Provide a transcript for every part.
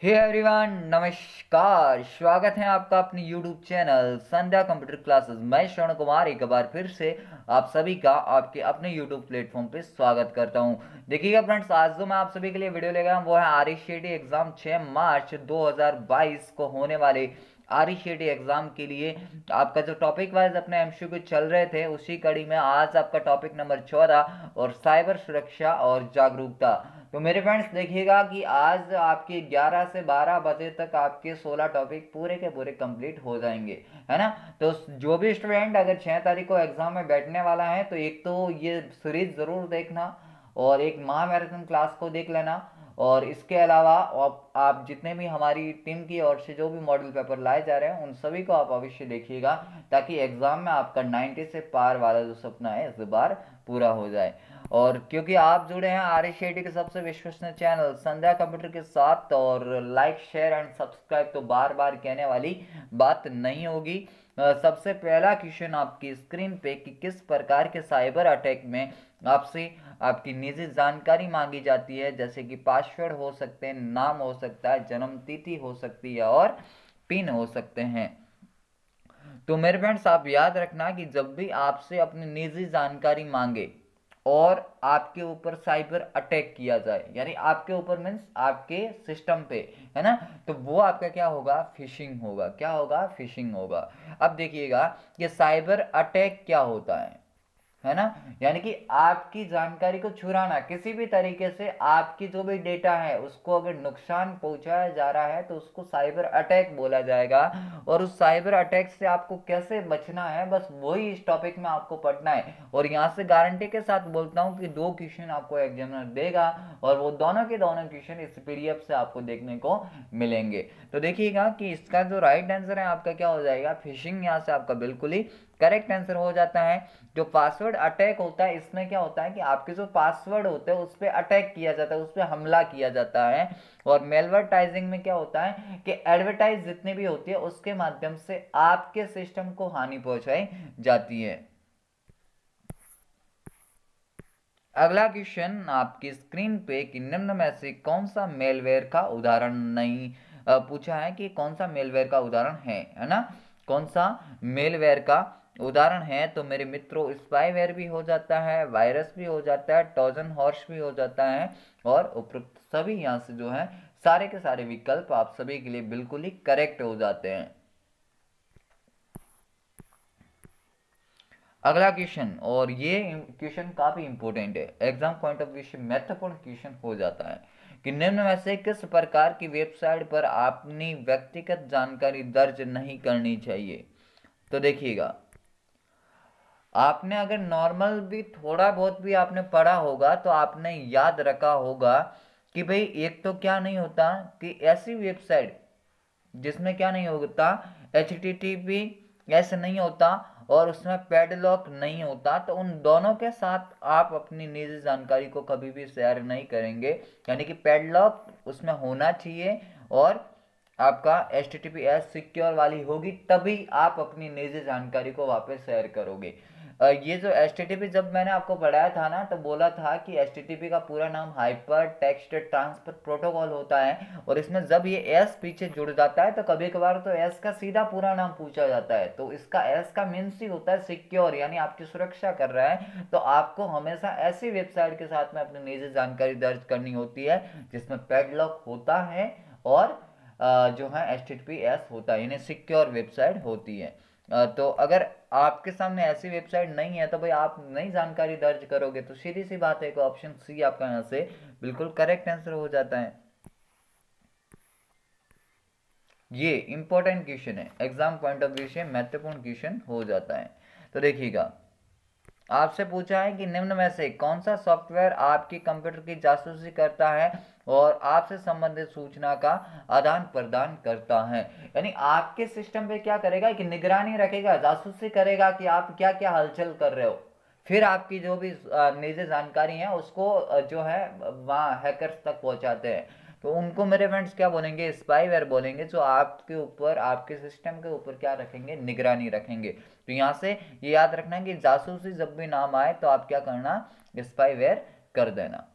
Hey everyone, नमस्कार। स्वागत है आपका अपने YouTube चैनल संध्या कंप्यूटर क्लासेस। मैं श्रवण कुमार एक बार फिर से आप सभी का आपके अपने YouTube प्लेटफॉर्म पे स्वागत करता हूं। देखिएगा फ्रेंड्स, आज जो मैं आप सभी के लिए वीडियो लेकर आया हूं वो है RECET एग्जाम 6 मार्च 2022 को होने वाले RECET एग्जाम के लिए आपका जो टॉपिक वाइज अपने MCQ चल रहे थे उसी कड़ी में आज आपका टॉपिक नंबर 14 और साइबर सुरक्षा और जागरूकता। तो मेरे फ्रेंड्स देखिएगा कि आज आपके 11 से 12 बजे तक आपके 16 टॉपिक पूरे के पूरे कंप्लीट हो जाएंगे, है ना। तो जो भी स्टूडेंट अगर 6 तारीख को एग्जाम में बैठने वाला है तो एक तो ये सीरीज जरूर देखना और एक महा मैराथन क्लास को देख लेना। और इसके अलावा आप जितने भी हमारी टीम की ओर से जो भी मॉडल पेपर लाए जा रहे हैं उन सभी को आप अवश्य देखिएगा, ताकि एग्जाम में आपका 90 से पार वाला जो सपना है इस बार पूरा हो जाए। और क्योंकि आप जुड़े हैं RECET के सबसे विश्वसनीय चैनल संध्या कंप्यूटर के साथ, और लाइक शेयर एंड सब्सक्राइब तो बार बार कहने वाली बात नहीं होगी। सबसे पहला क्वेश्चन आपकी स्क्रीन पे कि किस प्रकार के साइबर अटैक में आपसे आपकी निजी जानकारी मांगी जाती है, जैसे कि पासवर्ड हो सकते हैं, नाम हो सकता है, जन्म तिथि हो सकती है और पिन हो सकते हैं। तो मेरे फ्रेंड्स, आप याद रखना कि जब भी आपसे अपनी निजी जानकारी मांगे और आपके ऊपर साइबर अटैक किया जाए, यानी आपके ऊपर मीन्स आपके सिस्टम पे, है ना, तो वो आपका क्या होगा, फिशिंग होगा। क्या होगा, फिशिंग होगा। अब देखिएगा कि साइबर अटैक क्या होता है ना, यानी कि आपकी जानकारी को चुराना, किसी भी तरीके से आपकी जो भी डेटा है उसको अगर नुकसान पहुंचाया जा रहा है तो उसको साइबर अटैक बोला जाएगा। और उस साइबर अटैक से आपको कैसे बचना है, बस वही इस टॉपिक में आपको पढ़ना है। और यहाँ से गारंटी के साथ बोलता हूँ कि 2 क्वेश्चन आपको एग्जामिनर देगा और वो दोनों के दोनों क्वेश्चन इस PDF से आपको देखने को मिलेंगे। तो देखिएगा कि इसका जो राइट आंसर है आपका क्या हो जाएगा, फिशिंग। यहाँ से आपका बिल्कुल ही करेक्ट आंसर हो जाता है। जो पासवर्ड अटैक होता है इसमें क्या होता है कि आपके जो पासवर्ड होते हैं उस पर अटैक किया जाता है, उस पर हमला किया जाता है। और मेलवर्टाइजिंग में क्या होता है कि एडवर्टाइज जितनी भी होती है उसके माध्यम से आपके सिस्टम को हानि पहुंचाई जाती है। अगला क्वेश्चन आपकी स्क्रीन पे कि निम्न में से कौन सा मेलवेयर का उदाहरण नहीं पूछा है कि कौन सा मेलवेयर का उदाहरण है ना, कौन सा मेलवेयर का उदाहरण है। तो मेरे मित्रों, स्पाईवेयर भी हो जाता है, वायरस भी हो जाता है, ट्रोजन हॉर्स भी हो जाता है, और उपरोक्त सभी यहाँ से जो है सारे के सारे विकल्प आप सभी के लिए बिल्कुल ही करेक्ट हो जाते हैं। अगला क्वेश्चन, और ये क्वेश्चन काफी इंपॉर्टेंट है, एग्जाम पॉइंट ऑफ व्यू से महत्वपूर्ण क्वेश्चन हो जाता है कि निम्न में से किस प्रकार की वेबसाइट पर अपनी व्यक्तिगत जानकारी दर्ज नहीं करनी चाहिए। तो देखिएगा, आपने अगर नॉर्मल भी थोड़ा बहुत भी आपने पढ़ा होगा तो आपने याद रखा होगा कि भाई एक तो क्या नहीं होता कि ऐसी वेबसाइट जिसमें क्या नहीं होता, HTTP ऐसे नहीं होता और उसमें पैडलॉक नहीं होता, तो उन दोनों के साथ आप अपनी निजी जानकारी को कभी भी शेयर नहीं करेंगे। यानी कि पैडलॉक उसमें होना चाहिए और आपका HTTPS सिक्योर वाली होगी, तभी आप अपनी निजी जानकारी को वापस शेयर करोगे। ये जो HTTP जब मैंने आपको पढ़ाया था ना, तो बोला था कि HTTP का पूरा नाम हाइपर टेक्स्ट ट्रांसफर प्रोटोकॉल होता है, और इसमें जब ये S पीछे जुड़ जाता है तो कभी कभार तो S का सीधा पूरा नाम पूछा जाता है, तो इसका S का मीन्स ही होता है सिक्योर, यानी आपकी सुरक्षा कर रहा है। तो आपको हमेशा ऐसी वेबसाइट के साथ में अपनी निजी जानकारी दर्ज करनी होती है जिसमें पैडलॉक होता है और जो है HTTPS होता है, यानी सिक्योर वेबसाइट होती है। तो अगर आपके सामने ऐसी वेबसाइट नहीं है तो भाई आप नई जानकारी दर्ज करोगे, तो सीधी सी बात है कि ऑप्शन सी आपका यहाँ से बिल्कुल करेक्ट आंसर हो जाता है। ये इंपॉर्टेंट क्वेश्चन है, एग्जाम पॉइंट ऑफ व्यू से महत्वपूर्ण क्वेश्चन हो जाता है। तो देखिएगा, आपसे पूछा है कि निम्न में से कौन सा सॉफ्टवेयर आपकी कंप्यूटर की जासूसी करता है और आपसे संबंधित सूचना का आदान प्रदान करता है। यानी आपके सिस्टम पे क्या करेगा कि निगरानी रखेगा, जासूसी करेगा कि आप क्या क्या हलचल कर रहे हो, फिर आपकी जो भी निजी जानकारी है उसको जो है वहाँ हैकर्स तक पहुंचाते हैं। तो उनको मेरे फ्रेंड्स क्या बोलेंगे, स्पाईवेयर बोलेंगे, जो आपके ऊपर आपके सिस्टम के ऊपर क्या रखेंगे, निगरानी रखेंगे। तो यहाँ से ये याद रखना कि जासूसी जब भी नाम आए तो आप क्या करना, स्पाईवेयर कर देना।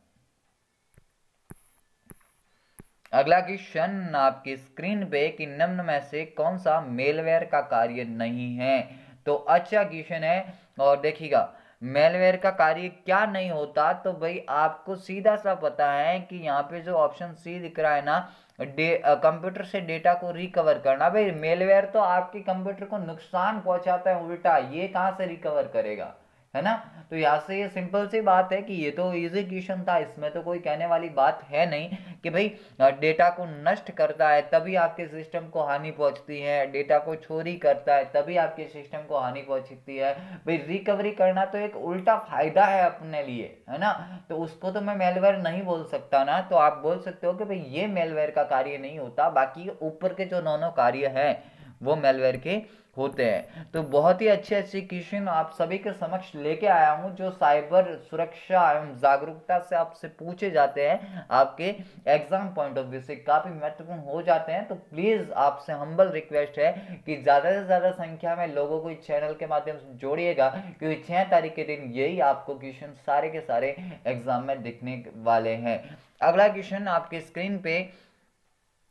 अगला क्वेश्चन आपकी स्क्रीन पे कि निम्न में से कौन सा मेलवेयर का कार्य नहीं है। तो अच्छा क्वेश्चन है। और देखिएगा मेलवेयर का कार्य क्या नहीं होता, तो भाई आपको सीधा सा पता है कि यहाँ पे जो ऑप्शन सी दिख रहा है ना, कंप्यूटर से डेटा को रिकवर करना। भाई मेलवेयर तो आपके कंप्यूटर को नुकसान पहुंचाता है, उल्टा ये कहाँ से रिकवर करेगा, है ना। तो यहाँ से ये सिंपल सी बात है कि ये तो इजी क्वेश्चन था, इसमें तो कोई कहने वाली बात है नहीं कि भाई डेटा को नष्ट करता है तभी आपके सिस्टम को हानि पहुंचती है, डेटा को चोरी करता है तभी आपके सिस्टम को हानि पहुंचती है। भाई रिकवरी करना तो एक उल्टा फायदा है अपने लिए, है ना। तो उसको तो मैं मेलवेयर नहीं बोल सकता ना, तो आप बोल सकते हो कि भाई ये मेलवेयर का कार्य नहीं होता, बाकी ऊपर के जो दोनों कार्य हैं वो मेलवेयर के होते हैं। तो बहुत ही अच्छे अच्छे क्वेश्चन आप सभी के समक्ष लेके आया हूं जो साइबर सुरक्षा एवं जागरूकता से आपसे पूछे जाते हैं, आपके एग्जाम पॉइंट ऑफ व्यू से काफी महत्वपूर्ण हो जाते हैं। तो प्लीज आपसे हम्बल रिक्वेस्ट है कि ज्यादा से ज्यादा संख्या में लोगों को इस चैनल के माध्यम से जोड़िएगा, क्योंकि 6 तारीख के दिन यही आपको क्वेश्चन सारे के सारे एग्जाम में दिखने वाले हैं। अगला क्वेश्चन आपके स्क्रीन पे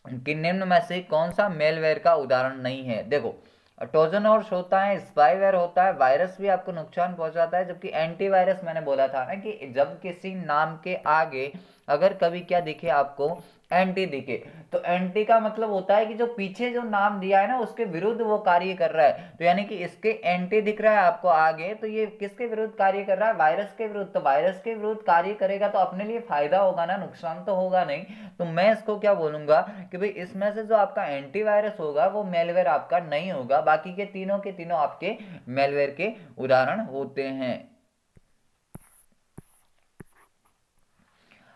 कि निम्न में से कौन सा मेलवेयर का उदाहरण नहीं है। देखो ट्रोजन हॉर्स होता है, स्पाईवेयर होता है, वायरस भी आपको नुकसान पहुंचाता है, जबकि एंटीवायरस मैंने बोला था ना कि जब किसी नाम के आगे अगर कभी क्या दिखे आपको, एंटी दिखे, तो एंटी का मतलब होता है कि जो पीछे जो नाम दिया है ना उसके विरुद्ध वो कार्य कर रहा है। तो यानी कि इसके एंटी दिख रहा है आपको आगे, तो ये किसके विरुद्ध कार्य कर रहा है, वायरस के विरुद्ध। तो वायरस के विरुद्ध कार्य करेगा तो अपने लिए फायदा होगा ना, नुकसान तो होगा नहीं। तो मैं इसको क्या बोलूंगा कि भाई इसमें से जो आपका एंटीवायरस होगा वो मेलवेयर आपका नहीं होगा, बाकी के तीनों आपके मेलवेयर के उदाहरण होते हैं।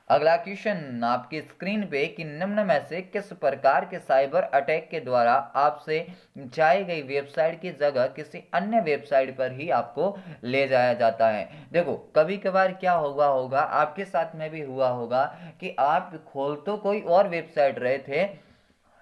अगला क्वेश्चन आपकी स्क्रीन पे कि निम्न में से किस प्रकार के साइबर अटैक के द्वारा आपसे चाही गई वेबसाइट की जगह किसी अन्य वेबसाइट पर ही आपको ले जाया जाता है। देखो कभी कभार क्या हुआ होगा, आपके साथ में भी हुआ होगा कि आप खोल तो कोई और वेबसाइट रहे थे,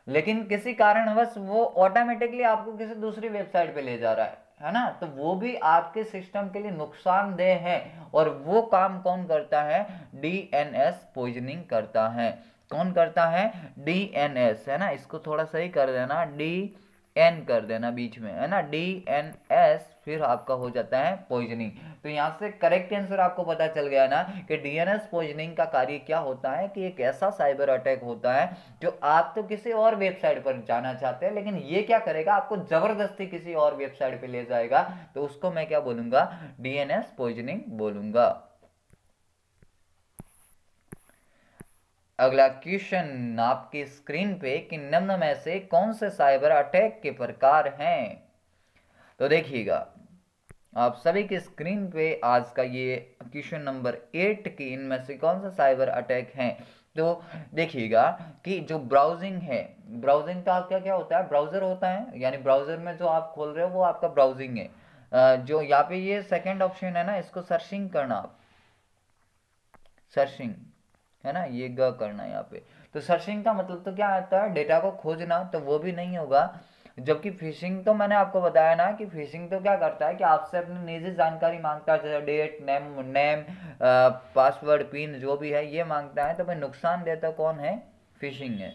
लेकिन किसी कारणवश वो ऑटोमेटिकली आपको किसी दूसरी वेबसाइट पे ले जा रहा है ना। तो वो भी आपके सिस्टम के लिए नुकसानदेह है। और वो काम कौन करता है, डीएनएस पॉइजनिंग करता है। कौन करता है, डीएनएस, है ना। इसको थोड़ा सही कर देना, डी एन कर देना बीच में, है ना, डीएनएस, फिर आपका हो जाता है पॉइजनिंग। तो यहाँ से करेक्ट आंसर आपको पता चल गया ना कि डीएनएस पॉइजनिंग का कार्य क्या होता है कि एक ऐसा साइबर अटैक होता है जो आप तो किसी और वेबसाइट पर जाना चाहते हैं, लेकिन ये क्या करेगा, आपको जबरदस्ती किसी और वेबसाइट पे ले जाएगा। तो उसको मैं क्या बोलूंगा, डीएनएस पॉइजनिंग बोलूंगा। अगला क्वेश्चन आपकी स्क्रीन पे कि निम्न में से कौन से साइबर अटैक के प्रकार हैं। तो देखिएगा आप सभी की स्क्रीन पे आज का ये क्वेश्चन नंबर 8 की इनमें से कौन सा साइबर अटैक है। तो देखिएगा कि जो ब्राउजिंग है, ब्राउजिंग का क्या क्या होता है, ब्राउजर होता है, यानी ब्राउजर में जो आप खोल रहे हो वो आपका ब्राउजिंग है। जो यहाँ पे ये सेकंड ऑप्शन है ना, इसको सर्चिंग करना, सर्चिंग, है ना, ये ग करना यहाँ पे। तो सर्चिंग का मतलब तो क्या आता है, डेटा को खोजना, तो वो भी नहीं होगा। जबकि फिशिंग तो मैंने आपको बताया ना कि फिशिंग तो क्या करता है कि आपसे अपनी निजी जानकारी मांगता है, जैसे डेट, नेम, पासवर्ड, पिन जो भी है ये मांगता है। तो भाई नुकसान देता कौन है, फिशिंग है।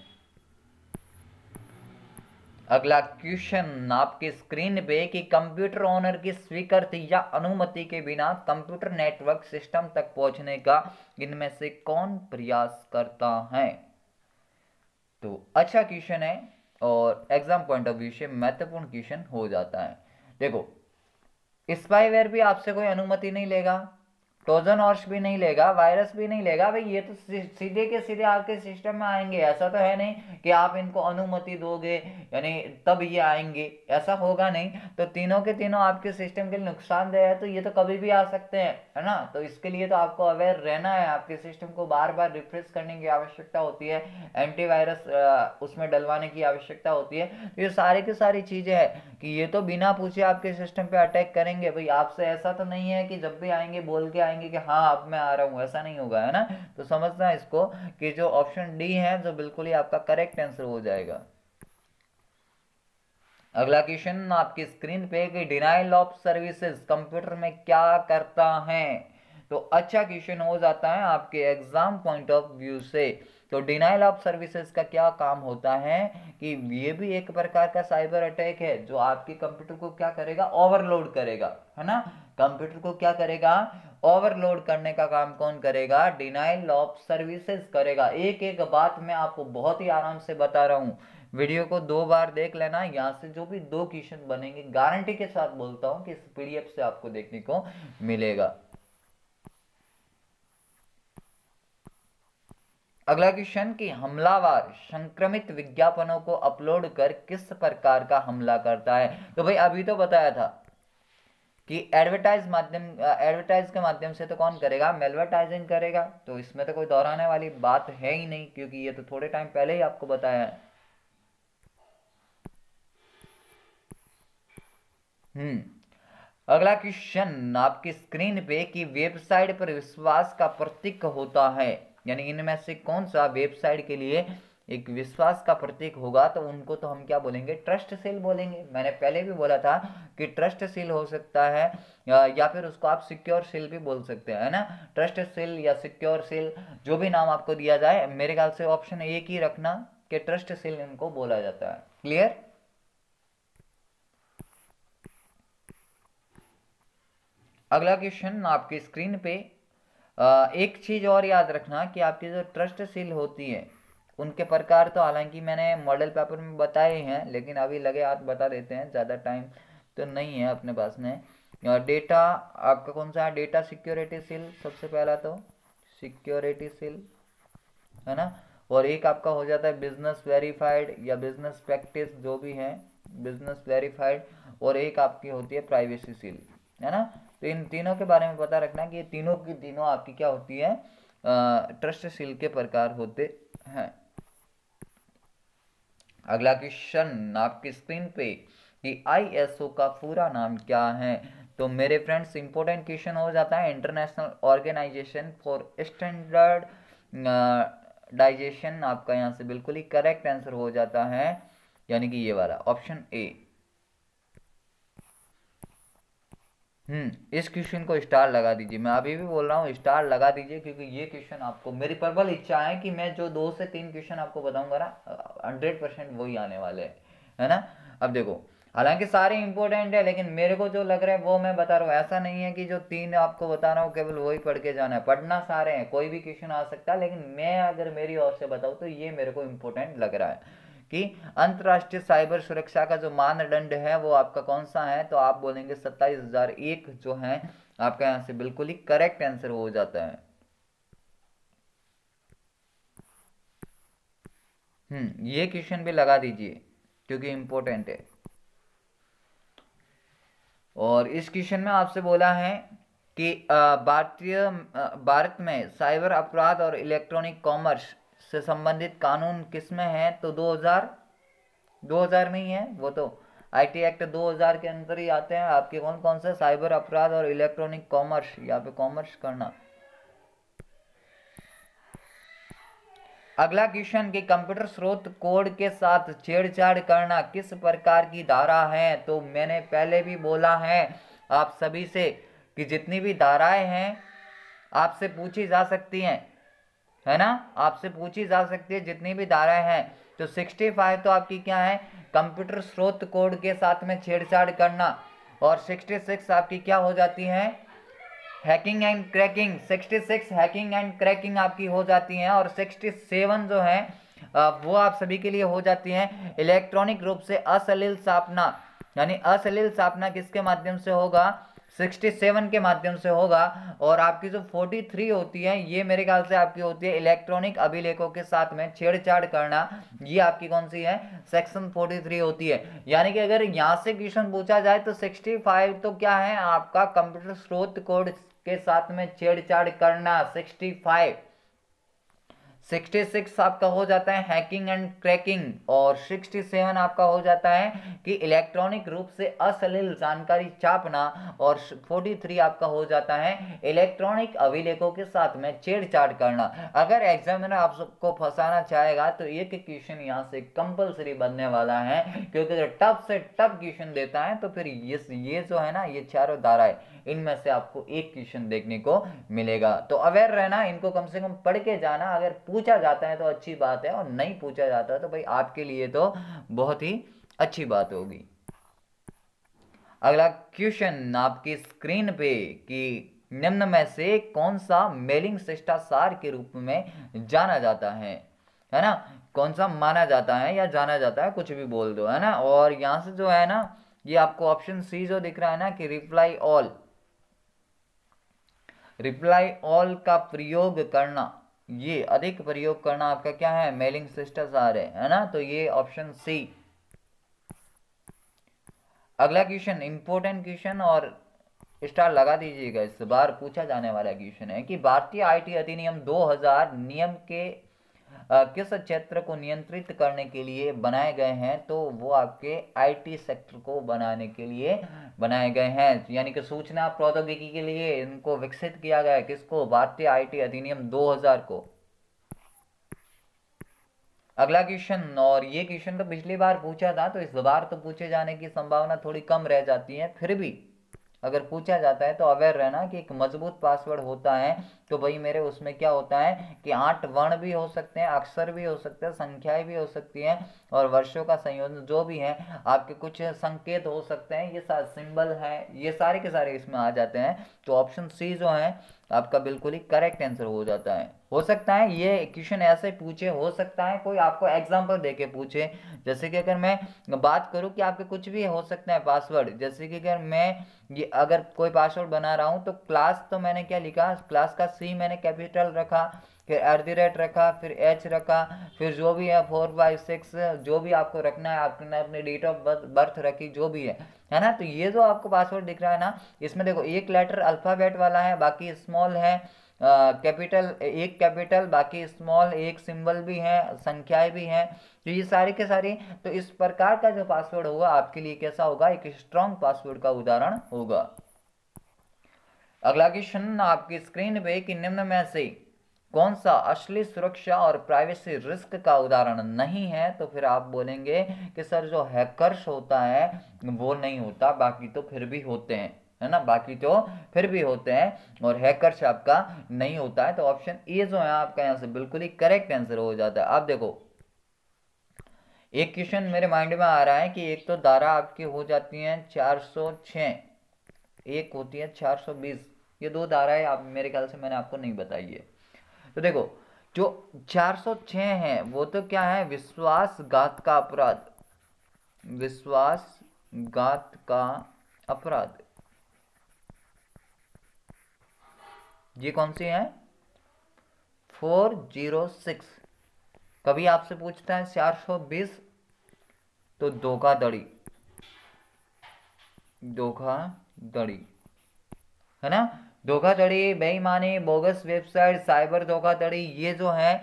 अगला क्वेश्चन आपके स्क्रीन पे कि कंप्यूटर ओनर की स्वीकृति या अनुमति के बिना कंप्यूटर नेटवर्क सिस्टम तक पहुंचने का इनमें से कौन प्रयास करता है। तो अच्छा क्वेश्चन है और एग्जाम पॉइंट ऑफ व्यू से महत्वपूर्ण क्वेश्चन हो जाता है। देखो स्पाईवेयर भी आपसे कोई अनुमति नहीं लेगा, ट्रोजन हॉर्स भी नहीं लेगा, वायरस भी नहीं लेगा। भाई ये तो सीधे के सीधे आपके सिस्टम में आएंगे, ऐसा तो है नहीं कि आप इनको अनुमति दोगे यानी तब ये आएंगे, ऐसा होगा नहीं। तो तीनों के तीनों आपके सिस्टम के लिए नुकसानदेह है, तो ये तो कभी भी आ सकते हैं, है ना। तो इसके लिए तो आपको अवेयर रहना है, आपके सिस्टम को बार बार रिफ्रेश करने की आवश्यकता होती है, एंटीवायरस उसमें डलवाने की आवश्यकता होती है। तो ये सारी की सारी चीजें हैं कि ये तो बिना पूछे आपके सिस्टम पे अटैक करेंगे। भाई आपसे ऐसा तो नहीं है कि जब भी आएंगे बोल के आएंगे कि हाँ अब मैं आ रहा हूँ, ऐसा नहीं होगा, है ना। तो समझना इसको कि जो ऑप्शन डी है जो बिल्कुल ही आपका करेक्ट आंसर हो जाएगा। अगला क्वेश्चन आपकी स्क्रीन पे कि डिनाइल ऑफ सर्विसेज कंप्यूटर में क्या करता है। तो अच्छा क्वेश्चन हो जाता है आपके एग्जाम पॉइंट ऑफ व्यू से तो डिनाइल ऑफ सर्विसेज का क्या काम होता है कि ये भी एक प्रकार का साइबर अटैक है जो आपके कंप्यूटर को क्या करेगा, ओवरलोड करेगा, है ना। कंप्यूटर को क्या करेगा, ओवरलोड करने का काम कौन करेगा, डिनाइल ऑफ सर्विसेज करेगा। एक एक बात मैं आपको बहुत ही आराम से बता रहा हूं, वीडियो को 2 बार देख लेना। यहां से जो भी 2 क्वेश्चन बनेंगे गारंटी के साथ बोलता हूं कि इस पीडीएफ से आपको देखने को मिलेगा। अगला क्वेश्चन कि हमलावर संक्रमित विज्ञापनों को अपलोड कर किस प्रकार का हमला करता है। तो भाई अभी तो बताया था कि एडवर्टाइज के माध्यम से तो कौन करेगा, मेलवर्टाइजिंग करेगा। तो इसमें तो कोई दोहराने वाली बात है ही नहीं, क्योंकि ये तो थोड़े टाइम पहले ही आपको बताया है। अगला क्वेश्चन आपकी स्क्रीन पे कि वेबसाइट पर विश्वास का प्रतीक होता है, यानी इनमें से कौन सा वेबसाइट के लिए एक विश्वास का प्रतीक होगा, तो उनको तो हम क्या बोलेंगे, ट्रस्ट सील बोलेंगे। मैंने पहले भी बोला था कि ट्रस्ट सील हो सकता है या फिर उसको आप सिक्योर सील भी बोल सकते हैं, है ना। ट्रस्ट सील या सिक्योर सील जो भी नाम आपको दिया जाए, मेरे ख्याल से ऑप्शन एक ही रखना कि ट्रस्ट सील इनको बोला जाता है। क्लियर। अगला क्वेश्चन आपकी स्क्रीन पे एक चीज और याद रखना कि आपकी जो ट्रस्ट सील होती है उनके प्रकार तो हालांकि मैंने मॉडल पेपर में बताए हैं, लेकिन अभी लगे हाथ बता देते हैं, ज़्यादा टाइम तो नहीं है अपने पास में। डेटा आपका कौन सा है, डेटा सिक्योरिटी सील सबसे पहला तो सिक्योरिटी सील, है ना। और एक आपका हो जाता है बिजनेस वेरीफाइड या बिजनेस प्रैक्टिस जो भी है, बिजनेस वेरीफाइड। और एक आपकी होती है प्राइवेसी सील, है ना। तो इन तीनों के बारे में पता रखना कि ये तीनों की तीनों आपकी क्या होती है, ट्रस्ट सील के प्रकार होते हैं। अगला क्वेश्चन आपकी स्क्रीन पे कि आईएसओ का पूरा नाम क्या है। तो मेरे फ्रेंड्स इंपॉर्टेंट क्वेश्चन हो जाता है, international organisation for standardisation. आपका यहाँ से बिल्कुल ही करेक्ट आंसर हो जाता है, यानी कि ये वाला ऑप्शन ए। इस क्वेश्चन को स्टार लगा दीजिए, मैं अभी भी बोल रहा हूँ स्टार लगा दीजिए, क्योंकि ये क्वेश्चन आपको, मेरी प्रबल इच्छा है कि मैं जो 2 से 3 क्वेश्चन आपको बताऊंगा ना 100% वही आने वाले हैं, है ना। अब देखो हालांकि सारे इंपॉर्टेंट है, लेकिन मेरे को जो लग रहा है वो मैं बता रहा हूँ। ऐसा नहीं है कि जो 3 आपको बता रहा हूँ केवल वही पढ़ के जाना है, पढ़ना सारे हैं, कोई भी क्वेश्चन आ सकता है, लेकिन मैं अगर मेरी ओर से बताऊँ तो ये मेरे को इंपॉर्टेंट लग रहा है कि अंतरराष्ट्रीय साइबर सुरक्षा का जो मानदंड है वो आपका कौन सा है। तो आप बोलेंगे 27001 जो है आपका, यहां से बिल्कुल ही करेक्ट आंसर हो जाता है। ये क्वेश्चन भी लगा दीजिए क्योंकि इंपॉर्टेंट है। और इस क्वेश्चन में आपसे बोला है कि भारत में साइबर अपराध और इलेक्ट्रॉनिक कॉमर्स से संबंधित कानून किस में है। तो 2000 में ही है वो, तो आईटी एक्ट 2000 के अंदर ही आते हैं आपके कौन कौन से, साइबर अपराध और इलेक्ट्रॉनिक कॉमर्स, यहाँ पे कॉमर्स करना। अगला क्वेश्चन कि कंप्यूटर स्रोत कोड के साथ छेड़छाड़ करना किस प्रकार की धारा है। तो मैंने पहले भी बोला है आप सभी से कि जितनी भी धाराएं हैं आपसे पूछी जा सकती हैं, है ना, आपसे पूछी जा सकती है जितनी भी धाराएं हैं। तो 65 तो आपकी क्या है, कंप्यूटर स्रोत कोड के साथ में छेड़छाड़ करना। और 66 आपकी क्या हो जाती है, hacking and cracking. 66 hacking and cracking आपकी हो जाती हैं। और 67 जो है वो आप सभी के लिए हो जाती हैं इलेक्ट्रॉनिक रूप से अश्लील छापना। यानी अश्लील छापना किसके माध्यम से होगा, 67 के माध्यम से होगा। और आपकी जो 43 होती है ये मेरे ख्याल से आपकी होती है इलेक्ट्रॉनिक अभिलेखों के साथ में छेड़छाड़ करना, ये आपकी कौन सी है, सेक्शन 43 होती है। यानी कि अगर यहाँ से क्वेश्चन पूछा जाए तो 65 तो क्या है आपका, कंप्यूटर स्रोत कोड के साथ में छेड़छाड़ करना 65। 66 आपका हो जाता है हैकिंग एंड क्रैकिंग। और 67 आपका हो जाता है कि इलेक्ट्रॉनिक रूप से अश्लील जानकारी छापना। और 43 आपका हो जाता है इलेक्ट्रॉनिक अभिलेखों के साथ में छेड़छाड़ करना। अगर एग्जामिनर आप सबको फंसाना चाहेगा तो एक क्वेश्चन यहाँ से कंपलसरी बनने वाला है, क्योंकि जब टफ से टफ क्वेश्चन देता है तो फिर ये जो है ना, ये चारों धाराएं इनमें से आपको एक क्वेश्चन देखने को मिलेगा। तो अवेयर रहना, इनको कम से कम पढ़ के जाना। अगर पूछा जाता है तो अच्छी बात है, और नहीं पूछा जाता है तो भाई आपके लिए तो बहुत ही अच्छी बात होगी। अगला क्वेश्चन आपकी स्क्रीन पे कि निम्न में से कौन सा मेलिंग शिष्टाचार के रूप में जाना जाता है ना, कौन सा माना जाता है या जाना जाता है, कुछ भी बोल दो, है ना। और यहां से जो है ना, ये आपको ऑप्शन सी जो दिख रहा है ना कि रिप्लाई ऑल, रिप्लाई ऑल का प्रयोग करना, ये अधिक प्रयोग करना आपका क्या है, मेलिंग शिष्टाचार है ना। तो ये ऑप्शन सी। अगला क्वेश्चन इंपॉर्टेंट क्वेश्चन, और स्टार लगा दीजिएगा, इस बार पूछा जाने वाला क्वेश्चन है कि भारतीय आईटी अधिनियम 2000 नियम के किस क्षेत्र को नियंत्रित करने के लिए बनाए गए हैं। तो वो आपके आईटी सेक्टर को बनाने के लिए बनाए गए हैं, यानी कि सूचना प्रौद्योगिकी के लिए इनको विकसित किया गया है। किसको, भारतीय आईटी अधिनियम 2000 को। अगला क्वेश्चन, और ये क्वेश्चन तो पिछली बार पूछा था, तो इस बार तो पूछे जाने की संभावना थोड़ी कम रह जाती है, फिर भी अगर पूछा जाता है तो अवेयर रहना कि एक मजबूत पासवर्ड होता है। तो भाई मेरे उसमें क्या होता है कि 8 वर्ण भी हो सकते हैं, अक्षर भी हो सकते हैं, संख्याएं भी हो सकती हैं, और वर्षों का संयोजन जो भी है, आपके कुछ संकेत हो सकते हैं, ये सारे सिंबल है, ये सारे के सारे इसमें आ जाते हैं। तो ऑप्शन सी जो है आपका बिल्कुल ही करेक्ट आंसर हो जाता है। हो सकता है ये क्वेश्चन ऐसे पूछे, हो सकता है कोई आपको एग्जाम्पल देके पूछे। जैसे कि अगर मैं बात करूं कि आपके कुछ भी हो सकते हैं पासवर्ड, जैसे कि अगर मैं ये अगर कोई पासवर्ड बना रहा हूं तो क्लास तो मैंने क्या लिखा, क्लास का सी मैंने कैपिटल रखा, फिर @ रखा, फिर एच रखा, फिर जो भी है 4 5 6 जो भी आपको रखना है, आपने अपनी डेट ऑफ बर्थ रखी, जो भी है ना। तो ये जो आपको पासवर्ड दिख रहा है ना, इसमें देखो एक लेटर अल्फाबेट वाला है, बाकी स्मॉल है, कैपिटल एक कैपिटल, बाकी स्मॉल, एक सिंबल भी है, संख्याएं भी हैं। तो ये सारी के सारी, तो इस प्रकार का जो पासवर्ड होगा आपके लिए कैसा होगा, एक स्ट्रॉन्ग पासवर्ड का उदाहरण होगा। अगला क्वेश्चन आपकी स्क्रीन पे कि निम्न में से कौन सा असली सुरक्षा और प्राइवेसी रिस्क का उदाहरण नहीं है। तो फिर आप बोलेंगे कि सर जो हैकर्स होता है वो नहीं होता, बाकी तो फिर भी होते हैं, है ना, बाकी तो फिर भी होते हैं, और हैकर्स आपका नहीं होता है। तो ऑप्शन ए जो है आपका यहाँ से बिल्कुल ही करेक्ट आंसर हो जाता है। आप देखो एक क्वेश्चन मेरे माइंड में आ रहा है कि एक तो धारा आपकी हो जाती है 406, एक होती है 420, ये दो धाराएं आप मेरे ख्याल से मैंने आपको नहीं बताई है। तो देखो जो 406 है वो तो क्या है, विश्वासघात का अपराध, विश्वासघात का अपराध, ये कौन सी है 406। कभी आपसे पूछता है 420 तो धोखाधड़ी, धोखाधड़ी, है ना, धोखाधड़ी, बेईमानी, बोगस वेबसाइट, साइबर धोखाधड़ी, ये जो है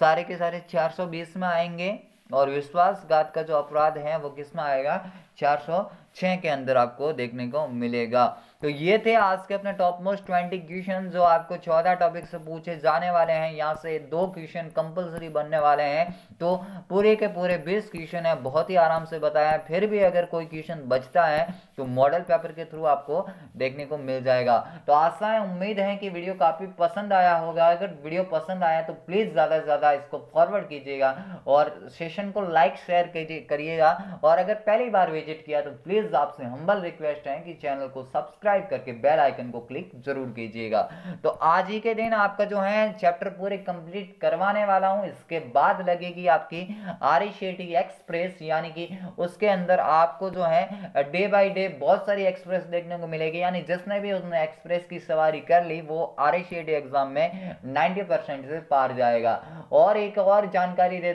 सारे के सारे 420 में आएंगे। और विश्वासघात का जो अपराध है वो किस में आएगा, 406 के अंदर आपको देखने को मिलेगा। तो ये थे आज के अपने टॉप मोस्ट 20 क्वेश्चन जो आपको 14 टॉपिक से पूछे जाने वाले हैं। यहाँ से 2 क्वेश्चन कंपलसरी बनने वाले हैं, तो पूरे के पूरे 20 क्वेश्चन है, बहुत ही आराम से बताया। फिर भी अगर कोई क्वेश्चन बचता है तो मॉडल पेपर के थ्रू आपको देखने को मिल जाएगा। तो आशा है, उम्मीद है कि वीडियो काफी पसंद आया होगा। अगर वीडियो पसंद आया तो प्लीज ज्यादा से ज्यादा इसको फॉरवर्ड कीजिएगा, और सेशन को लाइक शेयर करिएगा। और अगर पहली बार विजिट किया तो प्लीज आपसे हम्बल रिक्वेस्ट है कि चैनल को सब्सक्राइब करके बेल आइकन को क्लिक जरूर कीजिएगा। तो आज ही के दिन आपका जो है चैप्टर पूरे कंप्लीट करवाने वाला हूं। इसके बाद लगेगी आपकी RECET एक्सप्रेस, यानी कि उसके अंदर आपको जो है डे बाय डे बहुत सारी एक्सप्रेस देखने को मिलेगी, यानी जिसने भी उसने एक्सप्रेस की सवारी कर ली वो RECET एग्जाम में 90% से पार जाएगा। और एक और जानकारी दे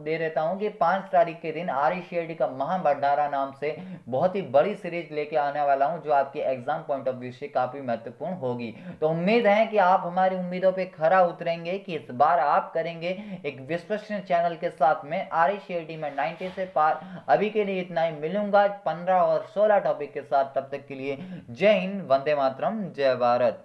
देता हूं कि 5 तारीख के दिन RECET का महाभंडारा नाम से बहुत ही बड़ी सीरीज लेके आने वाला हूं, जो आपके एग्जाम पॉइंट ऑफ व्यू से काफी महत्वपूर्ण होगी। तो उम्मीद है कि आप हमारी उम्मीदों पे खरा उतरेंगे कि इस बार आप करेंगे एक विश्वसनीय चैनल के साथ में RECET में 90 से पार। अभी के लिए इतना ही, मिलूंगा 15 और 16 टॉपिक के साथ। तब तक के लिए जय हिंद, वंदे मातरम, जय भारत।